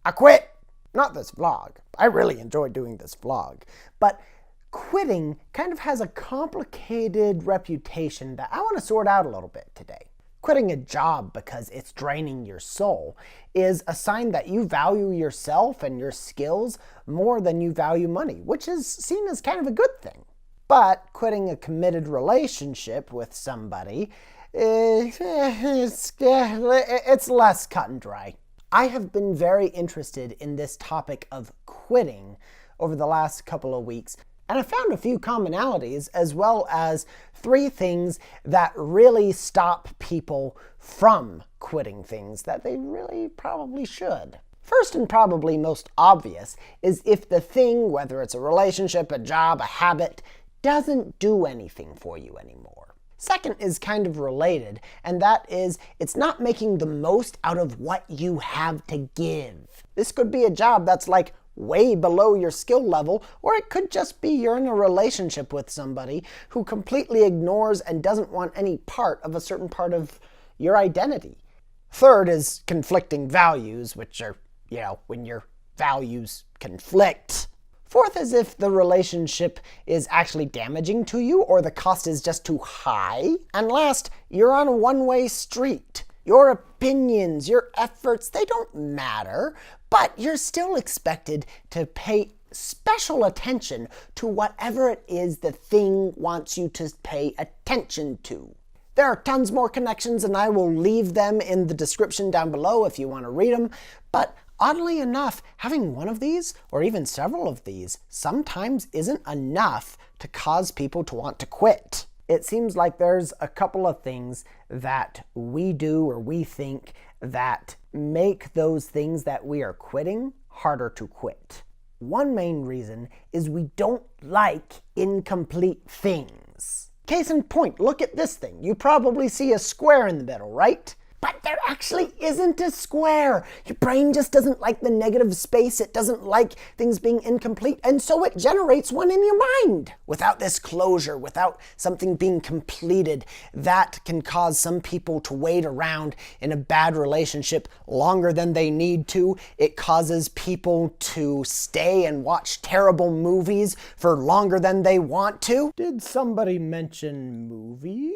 I quit. Not this vlog. I really enjoy doing this vlog. But quitting kind of has a complicated reputation that I want to sort out a little bit today. Quitting a job because it's draining your soul is a sign that you value yourself and your skills more than you value money, which is seen as kind of a good thing. But quitting a committed relationship with somebody, it's less cut and dry. I have been very interested in this topic of quitting over the last couple of weeks, and I found a few commonalities as well as 3 things that really stop people from quitting things that they really probably should. First and probably most obvious is if the thing, whether it's a relationship, a job, a habit, doesn't do anything for you anymore. Second is kind of related, and that is it's not making the most out of what you have to give. This could be a job that's like way below your skill level, or it could just be you're in a relationship with somebody who completely ignores and doesn't want any part of a certain part of your identity. Third is conflicting values, which are, when your values conflict. Fourth is if the relationship is actually damaging to you or the cost is just too high. And last, you're on a one-way street. Your opinions, your efforts, they don't matter, but you're still expected to pay special attention to whatever it is the thing wants you to pay attention to. There are tons more connections, and I will leave them in the description down below if you want to read them, but oddly enough, having one of these, or even several of these, sometimes isn't enough to cause people to want to quit. It seems like there's a couple of things that we do or we think that make those things that we are quitting harder to quit. One main reason is we don't like incomplete things. Case in point, look at this thing. You probably see a square in the middle, right? But there actually isn't a square. Your brain just doesn't like the negative space. It doesn't like things being incomplete, and so it generates one in your mind. Without this closure, without something being completed, that can cause some people to wait around in a bad relationship longer than they need to. It causes people to stay and watch terrible movies for longer than they want to. Did somebody mention movies?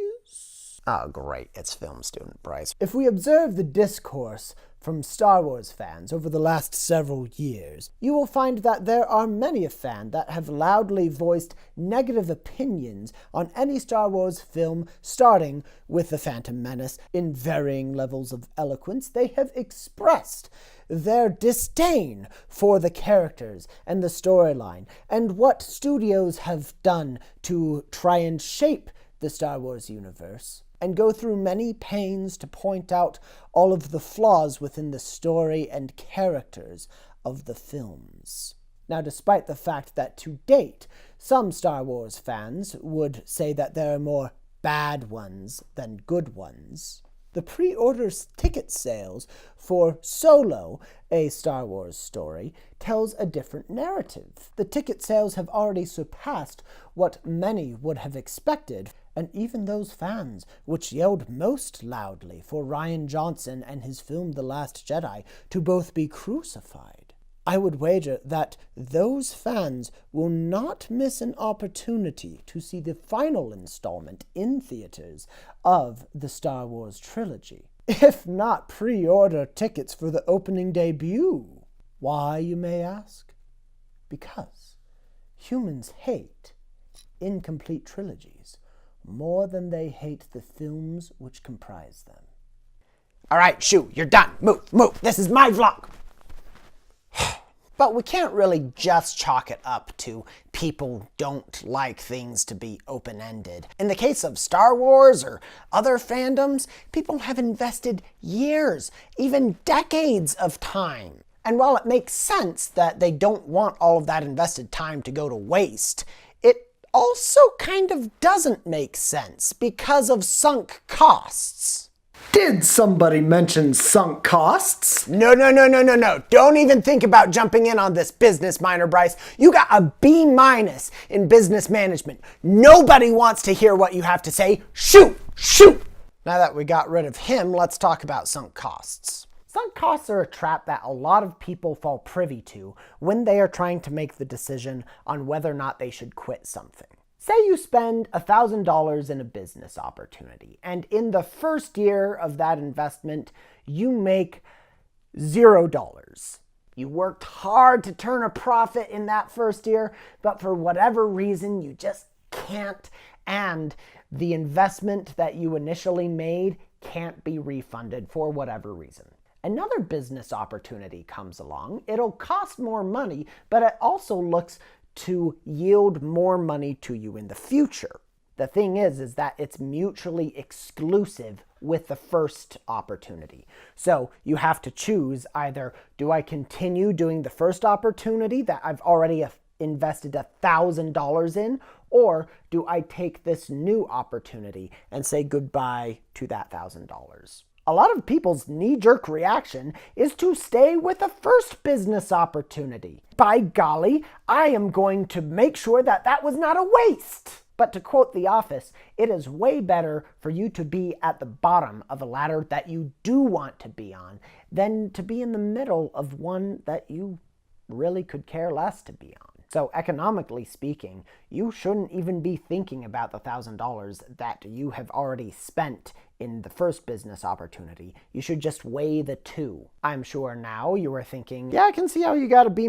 Oh, great. It's film student Bryce. If we observe the discourse from Star Wars fans over the last several years, you will find that there are many a fan that have loudly voiced negative opinions on any Star Wars film, starting with The Phantom Menace. In varying levels of eloquence, they have expressed their disdain for the characters and the storyline, and what studios have done to try and shape the Star Wars universe, and go through many pains to point out all of the flaws within the story and characters of the films. Now, despite the fact that to date, some Star Wars fans would say that there are more bad ones than good ones, the pre-order ticket sales for Solo, a Star Wars story, tells a different narrative. The ticket sales have already surpassed what many would have expected, and even those fans which yelled most loudly for Rian Johnson and his film The Last Jedi to both be crucified. I would wager that those fans will not miss an opportunity to see the final installment in theaters of the Star Wars trilogy, if not pre-order tickets for the opening debut. Why, you may ask? Because humans hate incomplete trilogies more than they hate the films which comprise them. All right, shoo, you're done. Move. This is my vlog. But we can't really just chalk it up to people don't like things to be open-ended. In the case of Star Wars or other fandoms, people have invested years, even decades of time. And while it makes sense that they don't want all of that invested time to go to waste, it also kind of doesn't make sense because of sunk costs. Did somebody mention sunk costs? No. Don't even think about jumping in on this, business minor Bryce. You got a B- in business management. Nobody wants to hear what you have to say. Shoot! Now that we got rid of him, let's talk about sunk costs. Sunk costs are a trap that a lot of people fall privy to when they are trying to make the decision on whether or not they should quit something. Say you spend $1,000 in a business opportunity, and in the first year of that investment, you make $0. You worked hard to turn a profit in that first year, but for whatever reason, you just can't, and the investment that you initially made can't be refunded for whatever reason. Another business opportunity comes along. It'll cost more money, but it also looks to yield more money to you in the future. The thing is that it's mutually exclusive with the first opportunity. So you have to choose either, do I continue doing the first opportunity that I've already invested $1,000 in, or do I take this new opportunity and say goodbye to that $1,000? A lot of people's knee-jerk reaction is to stay with the first business opportunity. By golly, I am going to make sure that that was not a waste. But to quote The Office, it is way better for you to be at the bottom of a ladder that you do want to be on than to be in the middle of one that you really could care less to be on. So economically speaking, you shouldn't even be thinking about the $1,000 that you have already spent in the first business opportunity. You should just weigh the two. I'm sure now you are thinking, yeah, I can see how you got a B-.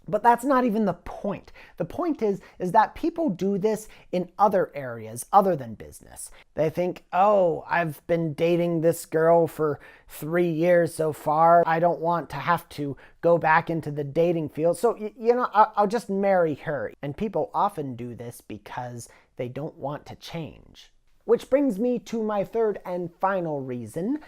But that's not even the point. The point is that people do this in other areas other than business. They think, oh, I've been dating this girl for 3 years so far. I don't want to have to go back into the dating field. So, I'll just marry her. And people often do this because they don't want to change. Which brings me to my third and final reason.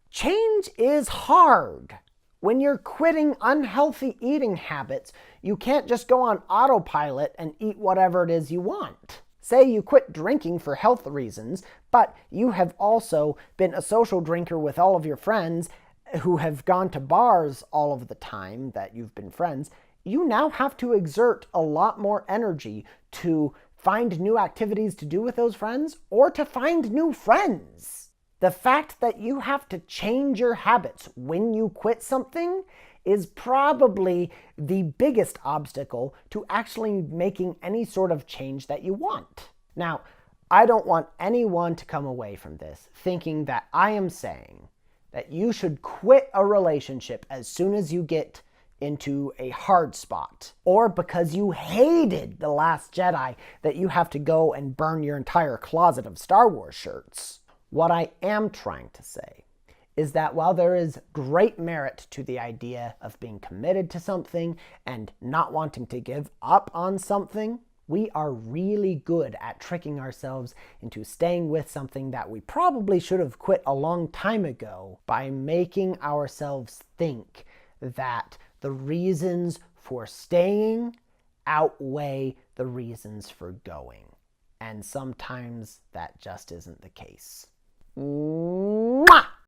Change is hard. When you're quitting unhealthy eating habits, you can't just go on autopilot and eat whatever it is you want. Say you quit drinking for health reasons, but you have also been a social drinker with all of your friends who have gone to bars all of the time that you've been friends. You now have to exert a lot more energy to find new activities to do with those friends or to find new friends. The fact that you have to change your habits when you quit something is probably the biggest obstacle to actually making any sort of change that you want. Now, I don't want anyone to come away from this thinking that I am saying that you should quit a relationship as soon as you get into a hard spot, or because you hated The Last Jedi that you have to go and burn your entire closet of Star Wars shirts. What I am trying to say is that while there is great merit to the idea of being committed to something and not wanting to give up on something, we are really good at tricking ourselves into staying with something that we probably should have quit a long time ago by making ourselves think that the reasons for staying outweigh the reasons for going. And sometimes that just isn't the case. Mwah!